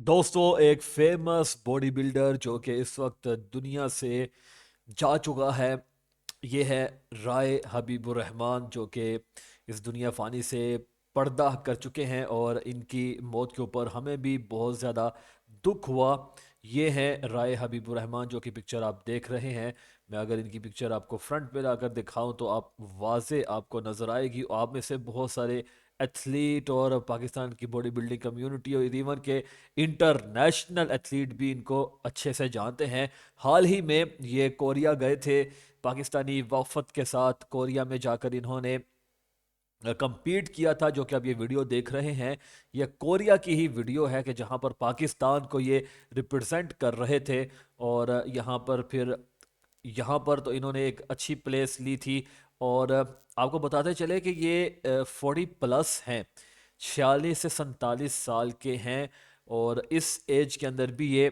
दोस्तों, एक famous body builder जो कि इस वक्त दुनिया से जा चुका है, ये है राय हबीबुर रहमान, जो कि इस दुनिया फ़ानी से पर्दा कर चुके हैं और इनकी मौत के ऊपर हमें भी बहुत ज़्यादा दुख हुआ। ये है राय हबीबुर रहमान, जो कि पिक्चर आप देख रहे हैं। मैं अगर इनकी पिक्चर आपको फ्रंट पे लाकर दिखाऊं तो आप वाज़े आपको नज़र आएगी। आप में से बहुत सारे एथलीट और पाकिस्तान की बॉडी बिल्डिंग कम्युनिटी और इवन के इंटरनेशनल एथलीट भी इनको अच्छे से जानते हैं। हाल ही में ये कोरिया गए थे, पाकिस्तानी वफद के साथ कोरिया में जाकर इन्होंने compete किया था। जो कि अब ये वीडियो देख रहे हैं, ये कोरिया की ही वीडियो है कि जहां पर पाकिस्तान को ये रिप्रेजेंट कर रहे थे। और यहाँ पर तो इन्होंने एक अच्छी प्लेस ली थी। और आपको बताते चले कि ये 40+ हैं, 46 से 47 साल के हैं। और इस एज के अंदर भी ये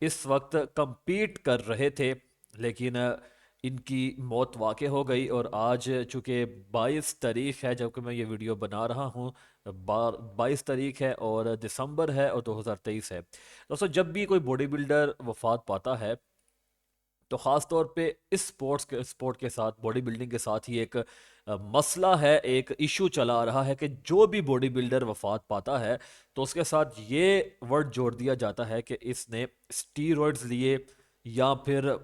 इस वक्त compete कर रहे थे, लेकिन इनकी मौत वाक़ हो गई। और आज चूँकि 22 तारीख है जबकि मैं ये वीडियो बना रहा हूँ, 22 तारीख है और दिसंबर है और 2023 है। दोस्तों, जब भी कोई बॉडी बिल्डर वफात पाता है तो ख़ास तौर पे इस स्पोर्ट के साथ, बॉडी बिल्डिंग के साथ ही एक मसला है, एक इशू चला आ रहा है कि जो भी बॉडी बिल्डर वफात पाता है तो उसके साथ ये वर्ड जोड़ दिया जाता है कि इसने स्टीरॉयड्स लिए, या फिर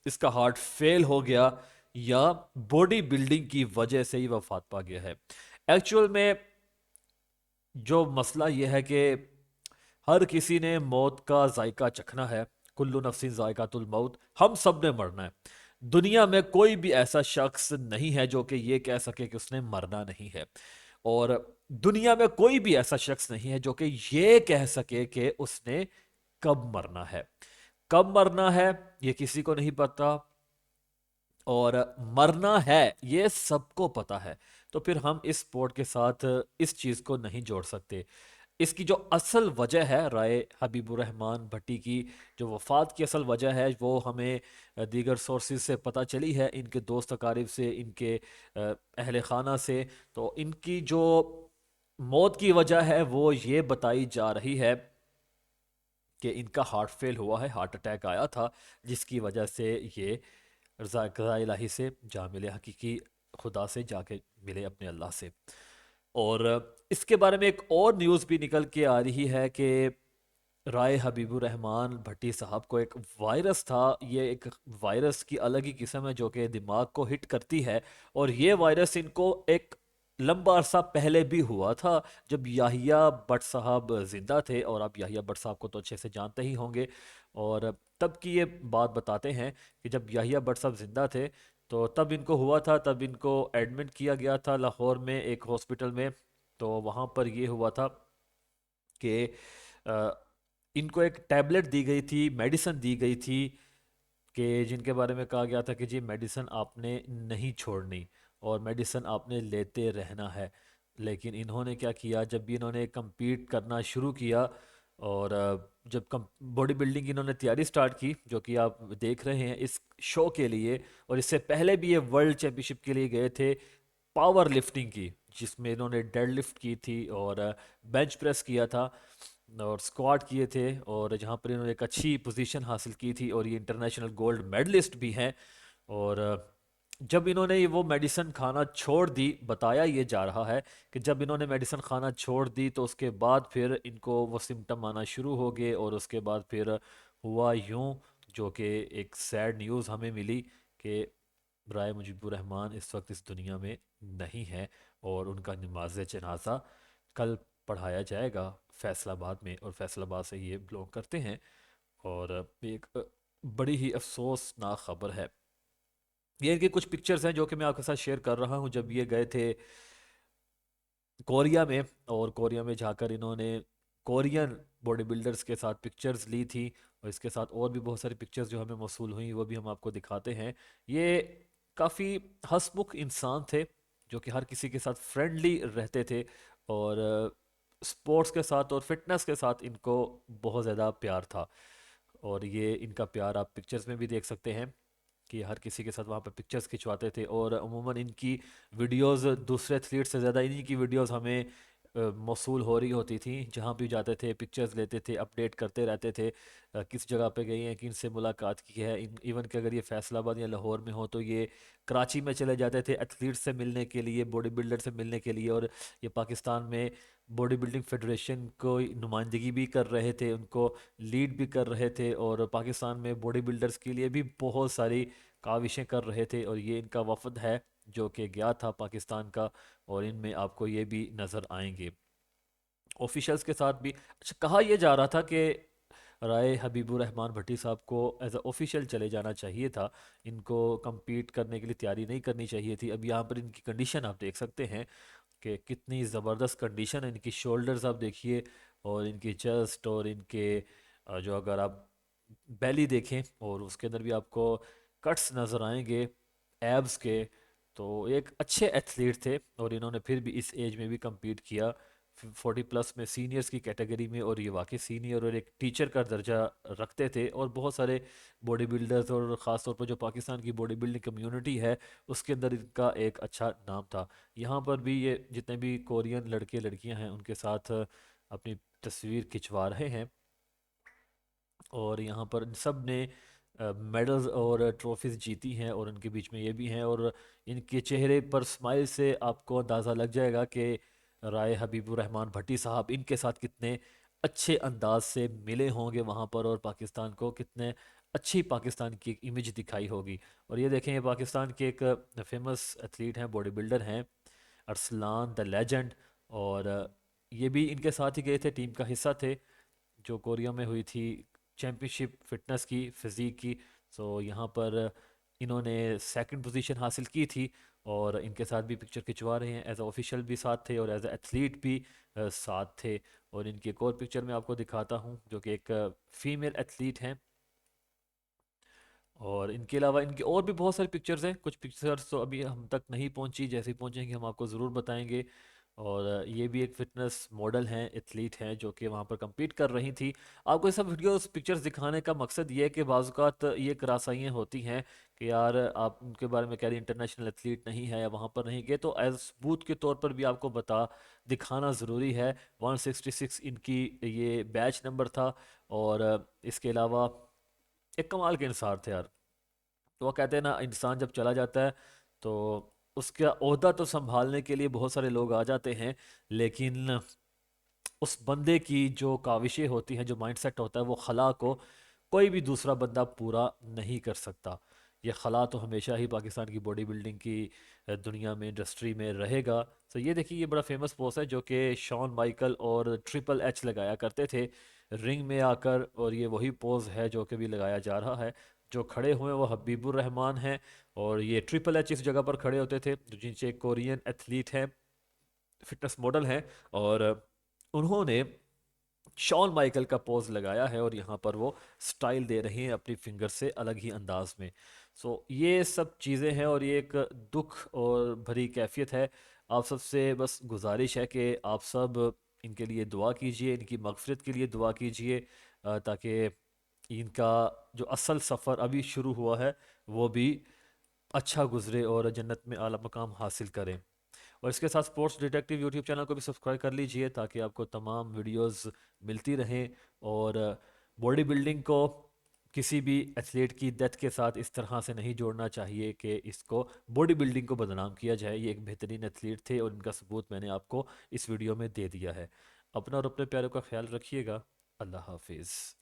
इसका हार्ट फेल हो गया, या बॉडी बिल्डिंग की वजह से ही वफात पा गया है। एक्चुअल में जो मसला ये है कि हर किसी ने मौत का जायका चखना है। कुल्लू नफ्सिन जायकातुल मौत, हम सब ने मरना है। दुनिया में कोई भी ऐसा शख्स नहीं है जो कि ये कह सके कि उसने मरना नहीं है। और दुनिया में कोई भी ऐसा शख्स नहीं है जो कि ये कह सके कि उसने कब मरना है। कब मरना है ये किसी को नहीं पता, और मरना है ये सबको पता है। तो फिर हम इस स्पोर्ट के साथ इस चीज़ को नहीं जोड़ सकते। इसकी जो असल वजह है राय हबीबुर रहमान भट्टी की, जो वफ़ात की असल वजह है, वो हमें दीगर सोर्सेज से पता चली है, इनके दोस्त अकारिब से, इनके अहल खाना से। तो इनकी जो मौत की वजह है वो ये बताई जा रही है कि इनका हार्ट फेल हुआ है, हार्ट अटैक आया था, जिसकी वजह से ये रज़ा इलाही से जा मिले, हकीकी खुदा से जाके मिले अपने अल्लाह से। और इसके बारे में एक और न्यूज़ भी निकल के आ रही है कि राय हबीबुर रहमान भट्टी साहब को एक वायरस था। ये एक वायरस की अलग ही किस्म है जो कि दिमाग को हिट करती है। और ये वायरस इनको एक लंबा अरसा पहले भी हुआ था, जब याहिया भट्ट साहब जिंदा थे। और आप याहिया भट्ट साहब को तो अच्छे से जानते ही होंगे। और तब की ये बात बताते हैं कि जब याहिया भट्ट साहब जिंदा थे तो तब इनको हुआ था, तब इनको एडमिट किया गया था लाहौर में एक हॉस्पिटल में। तो वहाँ पर ये हुआ था कि अ, इनको एक टैबलेट दी गई थी, मेडिसिन दी गई थी, कि जिनके बारे में कहा गया था कि जी मेडिसिन आपने नहीं छोड़नी और मेडिसिन आपने लेते रहना है। लेकिन इन्होंने क्या किया, जब भी इन्होंने compete करना शुरू किया और जब बॉडी बिल्डिंग की इन्होंने तैयारी स्टार्ट की, जो कि आप देख रहे हैं इस शो के लिए। और इससे पहले भी ये वर्ल्ड चैम्पियनशिप के लिए गए थे, पावर लिफ्टिंग की, जिसमें इन्होंने डेड लिफ्ट की थी और बेंच प्रेस किया था और स्क्वाट किए थे, और जहाँ पर इन्होंने एक अच्छी पोजीशन हासिल की थी। और ये इंटरनेशनल गोल्ड मेडलिस्ट भी हैं। और जब इन्होंने ये वो मेडिसिन खाना छोड़ दी, बताया ये जा रहा है कि जब इन्होंने मेडिसिन खाना छोड़ दी तो उसके बाद फिर इनको वो सिम्टम आना शुरू हो गए। और उसके बाद फिर हुआ यूं, जो कि एक सैड न्यूज़ हमें मिली कि राय मुजीबुर रहमान इस वक्त इस दुनिया में नहीं है। और उनका नमाज जनाजा कल पढ़ाया जाएगा फैसलाबाद में, और फैसलाबाद से ये बिलोंग करते हैं। और एक बड़ी ही अफसोसनाक खबर है। ये इनकी कुछ पिक्चर्स हैं जो कि मैं आपके साथ शेयर कर रहा हूँ, जब ये गए थे कोरिया में। और कोरिया में जाकर इन्होंने कोरियन बॉडी बिल्डर्स के साथ पिक्चर्स ली थी। और इसके साथ और भी बहुत सारी पिक्चर्स जो हमें मौसूल हुई वो भी हम आपको दिखाते हैं। ये काफ़ी हंसमुख इंसान थे, जो कि हर किसी के साथ फ्रेंडली रहते थे। और स्पोर्ट्स के साथ और फिटनेस के साथ इनको बहुत ज़्यादा प्यार था। और ये इनका प्यार आप पिक्चर्स में भी देख सकते हैं कि हर किसी के साथ वहाँ पर पिक्चर्स खिंचवाते थे। और अमूमन इनकी वीडियोस दूसरे एथलीट से ज़्यादा इन्हीं की वीडियोस हमें मौसूल हो रही होती थी। जहाँ भी जाते थे पिक्चर्स लेते थे, अपडेट करते रहते थे किस जगह पे गए हैं, किन से मुलाकात की है। इवन कि अगर ये फैसलाबाद या लाहौर में हो तो ये कराची में चले जाते थे एथलीट से मिलने के लिए, बॉडी बिल्डर से मिलने के लिए। और ये पाकिस्तान में बॉडी बिल्डिंग फेडरेशन को नुमाइंदगी भी कर रहे थे, उनको लीड भी कर रहे थे, और पाकिस्तान में बॉडी बिल्डर्स के लिए भी बहुत सारी काविशें कर रहे थे। और ये इनका वफद है जो कि गया था पाकिस्तान का, और इनमें आपको ये भी नज़र आएंगे ऑफिशियल्स के साथ भी। अच्छा, कहा यह जा रहा था कि राय हबीबुर रहमान भट्टी साहब को एज अ ऑफिशियल चले जाना चाहिए था, इनको compete करने के लिए तैयारी नहीं करनी चाहिए थी। अब यहाँ पर इनकी कंडीशन आप देख सकते हैं कि कितनी ज़बरदस्त कंडीशन है। इनकी शोल्डर्स आप देखिए, और इनकी चेस्ट, और इनके जो अगर आप बेली देखें और उसके अंदर भी आपको कट्स नज़र आएंगे एब्स के। तो एक अच्छे एथलीट थे, और इन्होंने फिर भी इस एज में भी compete किया 40 प्लस में, सीनियर्स की कैटेगरी में। और ये वाकई सीनियर और एक टीचर का दर्जा रखते थे। और बहुत सारे बॉडी बिल्डर्स और ख़ास तौर पर जो पाकिस्तान की बॉडी बिल्डिंग कम्युनिटी है उसके अंदर इनका एक अच्छा नाम था। यहाँ पर भी ये जितने भी कोरियन लड़के लड़कियाँ हैं उनके साथ अपनी तस्वीर खिंचवा रहे हैं। और यहाँ पर सब ने मेडल्स और ट्रॉफीज जीती हैं, और उनके बीच में ये भी हैं। और इनके चेहरे पर स्माइल से आपको अंदाज़ा लग जाएगा कि राय हबीबुर रहमान भट्टी साहब इनके साथ कितने अच्छे अंदाज से मिले होंगे वहाँ पर, और पाकिस्तान को कितने अच्छी पाकिस्तान की एक इमेज दिखाई होगी। और ये देखें, ये पाकिस्तान के एक फेमस एथलीट हैं, बॉडी बिल्डर हैं, अरसलान द लेजेंड। और ये भी इनके साथ ही गए थे, टीम का हिस्सा थे जो कोरिया में हुई थी चैम्पियनशिप फिटनेस की, फिज़ीक की। सो यहाँ पर इन्होंने सेकंड पोजीशन हासिल की थी, और इनके साथ भी पिक्चर खिंचवा रहे हैं। एज अ ऑफिशियल भी साथ थे, और एज अ एथलीट भी साथ थे। और इनकी एक और पिक्चर मैं आपको दिखाता हूँ जो कि एक फीमेल एथलीट हैं। और इनके अलावा इनके और भी बहुत सारी पिक्चर्स हैं। कुछ पिक्चर्स तो अभी हम तक नहीं पहुंची, जैसे ही पहुंचेंगे हम आपको ज़रूर बताएंगे। और ये भी एक फ़िटनेस मॉडल हैं, एथलीट हैं, जो कि वहाँ पर compete कर रही थी। आपको ये सब वीडियोस पिक्चर्स दिखाने का मकसद ये है कि बाज़ ये करासाइयाँ होती हैं कि यार आप उनके बारे में कह रही इंटरनेशनल एथलीट नहीं है या वहाँ पर नहीं गए, तो एज सबूत के तौर पर भी आपको दिखाना ज़रूरी है। 166 इनकी ये बैच नंबर था। और इसके अलावा एक कमाल के इंसान थे यार। तो वो कहते हैं ना, इंसान जब चला जाता है तो उसका ओहदा तो संभालने के लिए बहुत सारे लोग आ जाते हैं, लेकिन उस बंदे की जो काविशें होती हैं, जो माइंडसेट होता है, वो खला को कोई भी दूसरा बंदा पूरा नहीं कर सकता। ये खला तो हमेशा ही पाकिस्तान की बॉडी बिल्डिंग की दुनिया में, इंडस्ट्री में रहेगा। तो ये देखिए, ये बड़ा फेमस पोज है जो कि शॉन माइकल और ट्रिपल एच लगाया करते थे रिंग में आकर। और ये वही पोज है जो कि भी लगाया जा रहा है। जो खड़े हुए हैं वो हबीबुर रहमान हैं, और ये ट्रिपल एच इस जगह पर खड़े होते थे, जो जिनसे कोरियन एथलीट हैं, फिटनेस मॉडल हैं। और उन्होंने शॉन माइकल का पोज लगाया है, और यहाँ पर वो स्टाइल दे रही हैं अपनी फिंगर से अलग ही अंदाज में। सो ये सब चीज़ें हैं, और ये एक दुख और भरी कैफियत है। आप सबसे बस गुजारिश है कि आप सब इनके लिए दुआ कीजिए, इनकी मगफिरत के लिए दुआ कीजिए, ताकि इनका जो असल सफ़र अभी शुरू हुआ है वो भी अच्छा गुजरे और जन्नत में आला मकाम हासिल करें। और इसके साथ स्पोर्ट्स डिटेक्टिव यूट्यूब चैनल को भी सब्सक्राइब कर लीजिए, ताकि आपको तमाम वीडियोस मिलती रहें। और बॉडी बिल्डिंग को किसी भी एथलीट की डेथ के साथ इस तरह से नहीं जोड़ना चाहिए कि इसको बॉडी बिल्डिंग को बदनाम किया जाए। ये एक बेहतरीन एथलीट थे, और इनका सबूत मैंने आपको इस वीडियो में दे दिया है। अपना और अपने प्यारों का ख्याल रखिएगा। अल्लाह हाफिज़।